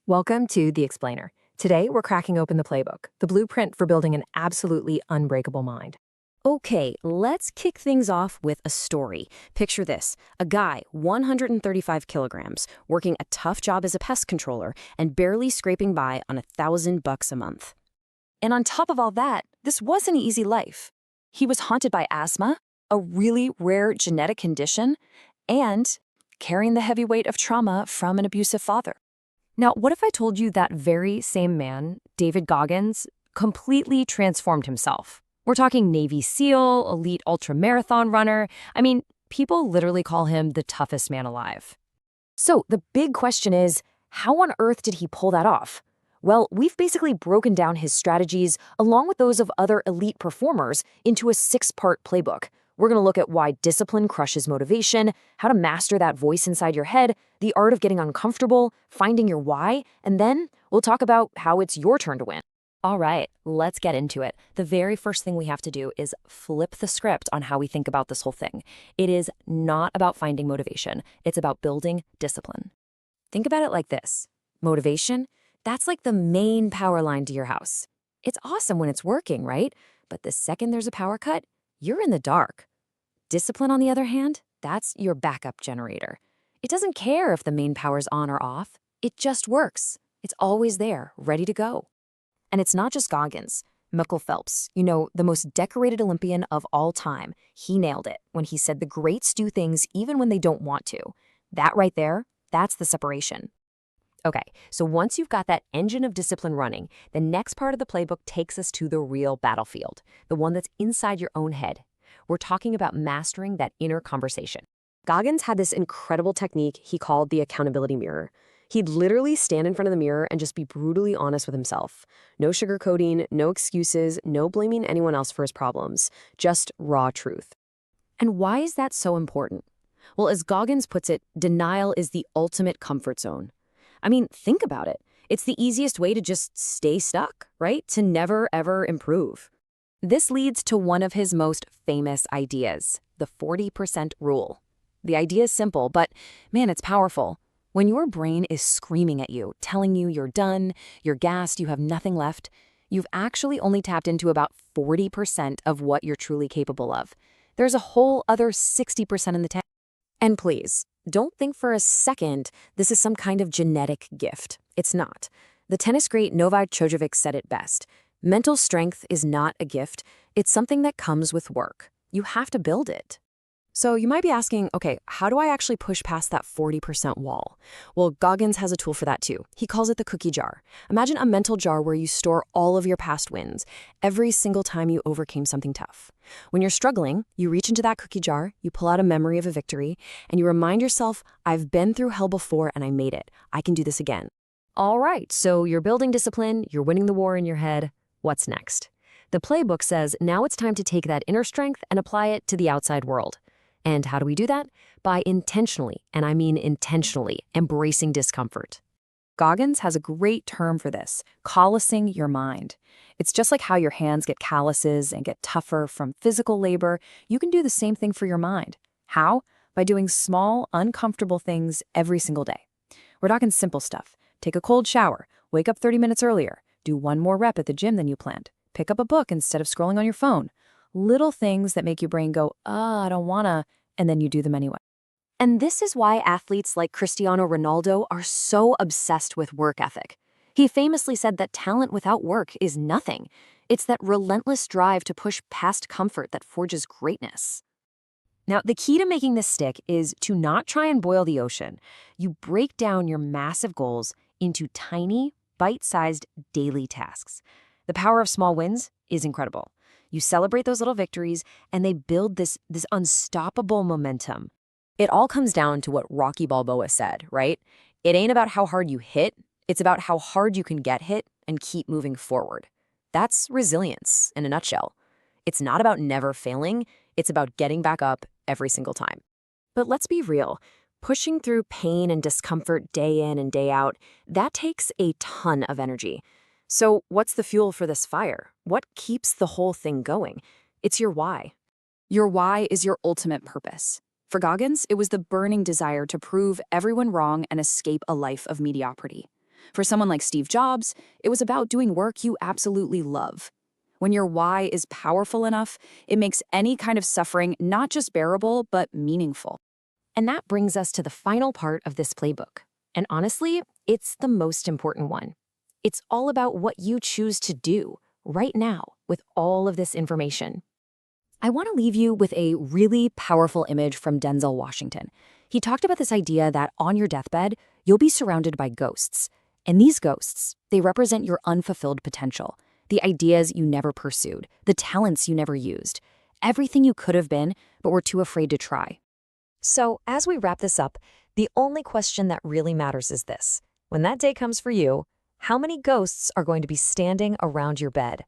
Welcome to The Explainer. Today, we're cracking open the playbook, the blueprint for building an absolutely unbreakable mind. Okay, let's kick things off with a story. Picture this, a guy, 135 kilograms, working a tough job as a pest controller and barely scraping by on $1,000 a month. And on top of all that, this wasn't an easy life. He was haunted by asthma, a really rare genetic condition, and carrying the heavy weight of trauma from an abusive father. Now, what if I told you that very same man, David Goggins, completely transformed himself? We're talking Navy SEAL, elite ultramarathon runner. I mean, people literally call him the toughest man alive. So the big question is, how on earth did he pull that off? Well, we've basically broken down his strategies, along with those of other elite performers, into a 6-part playbook. We're going to look at why discipline crushes motivation, how to master that voice inside your head, the art of getting uncomfortable, finding your why, and then we'll talk about how it's your turn to win. All right, let's get into it. The very first thing we have to do is flip the script on how we think about this whole thing. It is not about finding motivation. It's about building discipline. Think about it like this. Motivation, that's like the main power line to your house. It's awesome when it's working, right? But the second there's a power cut, you're in the dark. Discipline, on the other hand, that's your backup generator. It doesn't care if the main power's on or off. It just works. It's always there, ready to go. And it's not just Goggins. Michael Phelps, the most decorated Olympian of all time, he nailed it when he said the greats do things even when they don't want to. That right there, that's the separation. Okay, so once you've got that engine of discipline running, the next part of the playbook takes us to the real battlefield, the one that's inside your own head. We're talking about mastering that inner conversation. Goggins had this incredible technique he called the accountability mirror. He'd literally stand in front of the mirror and just be brutally honest with himself. No sugarcoating, no excuses, no blaming anyone else for his problems. Just raw truth. And why is that so important? Well, as Goggins puts it, denial is the ultimate comfort zone. I mean, think about it. It's the easiest way to just stay stuck, right? To never, ever improve. This leads to one of his most famous ideas, the 40% rule. The idea is simple, but man, it's powerful. When your brain is screaming at you, telling you you're done, you're gassed, you have nothing left, you've actually only tapped into about 40% of what you're truly capable of. There's a whole other 60% in the tank. And please, don't think for a second this is some kind of genetic gift. It's not. The tennis great Novak Djokovic said it best. Mental strength is not a gift. It's something that comes with work. You have to build it. So you might be asking, okay, how do I actually push past that 40% wall? Well, Goggins has a tool for that too. He calls it the cookie jar. Imagine a mental jar where you store all of your past wins, every single time you overcame something tough. When you're struggling, you reach into that cookie jar, you pull out a memory of a victory, and you remind yourself, I've been through hell before and I made it. I can do this again. All right, so you're building discipline, you're winning the war in your head. What's next? The playbook says now it's time to take that inner strength and apply it to the outside world. And how do we do that? By intentionally, and I mean intentionally, embracing discomfort. Goggins has a great term for this, callousing your mind. It's just like how your hands get calluses and get tougher from physical labor. You can do the same thing for your mind. How? By doing small, uncomfortable things every single day. We're talking simple stuff. Take a cold shower, wake up 30 minutes earlier, do one more rep at the gym than you planned, pick up a book instead of scrolling on your phone. Little things that make your brain go, I don't wanna, and then you do them anyway. And this is why athletes like Cristiano Ronaldo are so obsessed with work ethic. He famously said that talent without work is nothing. It's that relentless drive to push past comfort that forges greatness. Now, the key to making this stick is to not try and boil the ocean. You break down your massive goals into tiny, bite-sized daily tasks. The power of small wins is incredible. You celebrate those little victories, and they build this unstoppable momentum. It all comes down to what Rocky Balboa said, right? It ain't about how hard you hit, it's about how hard you can get hit and keep moving forward. That's resilience in a nutshell. It's not about never failing, it's about getting back up every single time. But let's be real. Pushing through pain and discomfort day in and day out, that takes a ton of energy. So what's the fuel for this fire? What keeps the whole thing going? It's your why. Your why is your ultimate purpose. For Goggins, it was the burning desire to prove everyone wrong and escape a life of mediocrity. For someone like Steve Jobs, it was about doing work you absolutely love. When your why is powerful enough, it makes any kind of suffering not just bearable, but meaningful. And that brings us to the final part of this playbook. And honestly, it's the most important one. It's all about what you choose to do right now with all of this information. I want to leave you with a really powerful image from Denzel Washington. He talked about this idea that on your deathbed, you'll be surrounded by ghosts. And these ghosts, they represent your unfulfilled potential, the ideas you never pursued, the talents you never used, everything you could have been but were too afraid to try. So, as we wrap this up, the only question that really matters is this. When that day comes for you, how many ghosts are going to be standing around your bed?